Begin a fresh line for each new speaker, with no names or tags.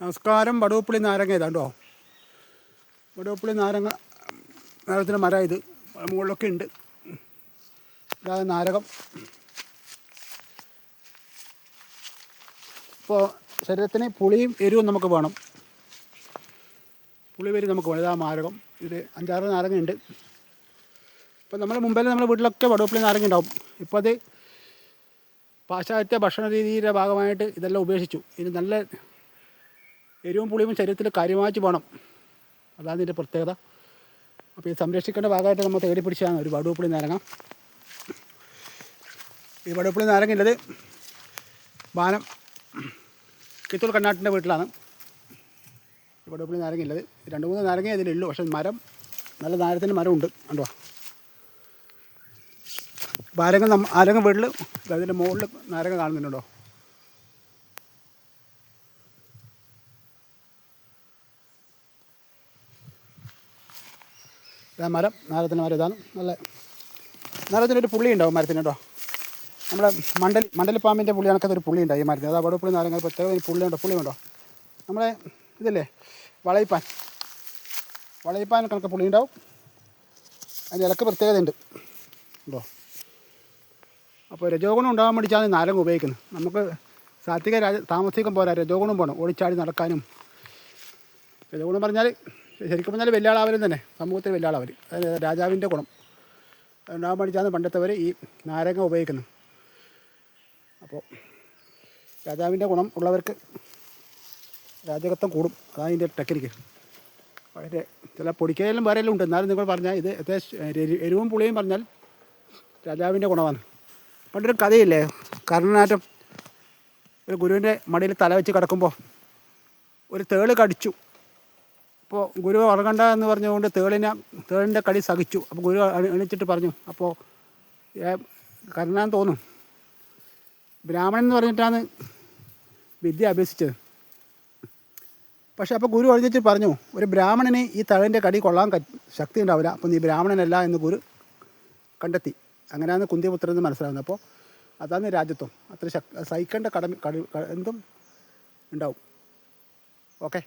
നമസ്കാരം. വടുവപ്പുളി നാരങ്ങ ഇതാണ്ടോ. വടുവപ്പുളി നാരകത്തിൻ്റെ മരം ഇത് മുകളിലൊക്കെ ഉണ്ട്. ഇതാണ് നാരകം. ഇപ്പോൾ ശരീരത്തിന് പുളിയും എരിവും നമുക്ക് വേണം. പുളി വരി നമുക്ക് വേണം. ഇതാ നാരകം. ഇതിൽ 5-6 നാരങ്ങയുണ്ട്. ഇപ്പം നമ്മൾ മുമ്പേ നമ്മുടെ വീട്ടിലൊക്കെ വടുവപ്പുളി നാരങ്ങ ഉണ്ടാവും. ഇപ്പോൾ അത് പാശ്ചാത്യ ഭക്ഷണ രീതിയുടെ ഭാഗമായിട്ട് ഇതെല്ലാം ഉപേക്ഷിച്ചു. ഇത് നല്ല എരിവും പുളിയും ശരീരത്തിൽ കാര്യമായിട്ട് വേണം. അതാണ് ഇതിൻ്റെ പ്രത്യേകത. അപ്പോൾ ഇത് സംരക്ഷിക്കേണ്ട ഭാഗമായിട്ട് നമ്മൾ തേടി പിടിച്ചതാണ് ഒരു വടുവപ്പുളി നാരങ്ങ. ഈ വടുവപ്പുളി നാരങ്ങ ഉള്ളത് ബാനം കിത്തൂർ കണ്ണാട്ടിൻ്റെ വീട്ടിലാണ് ഈ വടുവപ്പുളി നാരങ്ങ ഉള്ളത്. 2-3 നാരങ്ങ ഇതിലുള്ളൂ. പക്ഷേ മരം നല്ല നാരത്തിൻ്റെ മരമുണ്ട്. കണ്ടോ, ആരങ്ങ വീട്ടിൽ അതിൻ്റെ മുകളിൽ നാരങ്ങ കാണുന്നുണ്ടോ. ഇതാ മരം, നാരത്തിൻ്റെ മരം. ഇതാണ് നല്ല നാരത്തിനൊരു പുള്ളി ഉണ്ടാവും മരത്തിന് കേട്ടോ. നമ്മുടെ മണ്ടലിപ്പാമ്പിൻ്റെ പുള്ളി കണക്കത്തെ ഒരു പുള്ളി ഉണ്ടാവും ഈ മരത്തിന്. അതാ വടുവപ്പുളി നാരങ്ങ പ്രത്യേക പുള്ളി ഉണ്ടോ. നമ്മളെ ഇതില്ലേ വളയിപ്പാൻ കണക്ക് പുള്ളി ഉണ്ടാവും. അതിൻ്റെ ഇലക്ക് പ്രത്യേകത ഉണ്ട് ഉണ്ടോ. അപ്പോൾ രജോ ഗുണം ഉണ്ടാകാൻ വേണ്ടിയിട്ടാണ് നാരങ്ങ ഉപയോഗിക്കുന്നത്. നമുക്ക് സാത്വിക താമസിക്കാൻ പോരാ, രജോ ഗുണം പോകണം. ഓടിച്ചാടി നടക്കാനും. രജോ ഗുണം പറഞ്ഞാൽ ശരിക്കും പറഞ്ഞാൽ വലിയ ആളാവരും തന്നെ, സമൂഹത്തിൽ വലിയ ആളാവർ. അതായത് രാജാവിൻ്റെ ഗുണം ഉണ്ടാകാൻ വേണ്ടിയിട്ടാണ് പണ്ടത്തെവർ ഈ നാരങ്ങ ഉപയോഗിക്കുന്നത്. അപ്പോൾ രാജാവിൻ്റെ ഗുണം ഉള്ളവർക്ക് രാജകത്വം കൂടും. അതാണ് ഇതിൻ്റെ ടെക്നിക്ക്. വളരെ ചില പൊടിക്കലും വേറെല്ലാം ഉണ്ട്. എന്നാലും നിങ്ങൾ പറഞ്ഞാൽ ഇത് അത്യാവശ്യം എരിവും പുളിയും പറഞ്ഞാൽ രാജാവിൻ്റെ ഗുണമാണ്. പണ്ടൊരു കഥയില്ലേ, കർണനാറ്റം ഒരു ഗുരുവിൻ്റെ മടിയിൽ തല വെച്ച് കിടക്കുമ്പോൾ ഒരു തേള് കടിച്ചു. അപ്പോൾ ഗുരു ഉറങ്ങണ്ട എന്ന് പറഞ്ഞുകൊണ്ട് തേളിൻ്റെ കടി സഹിച്ചു. അപ്പോൾ ഗുരു എണീച്ചിട്ട് പറഞ്ഞു, അപ്പോൾ കർണനാൻ തോന്നും ബ്രാഹ്മണൻ എന്ന് പറഞ്ഞിട്ടാണ് വിദ്യ അഭ്യസിച്ചത്. പക്ഷേ അപ്പോൾ ഗുരു എഴുന്നേറ്റ് പറഞ്ഞു, ഒരു ബ്രാഹ്മണന് ഈ തേളിൻ്റെ കടി കൊള്ളാൻ ശക്തി ഉണ്ടാവില്ല, അപ്പോൾ നീ ബ്രാഹ്മണനല്ല എന്ന് ഗുരു കണ്ടെത്തി. അങ്ങനെയാണ് കുന്തിപുത്രൻ എന്ന് മനസ്സിലാകുന്നത്. അപ്പോൾ അതാണ് രാജ്യത്വം. അത്ര സഹിക്കേണ്ട എന്തും ഉണ്ടാവും. ഓക്കെ.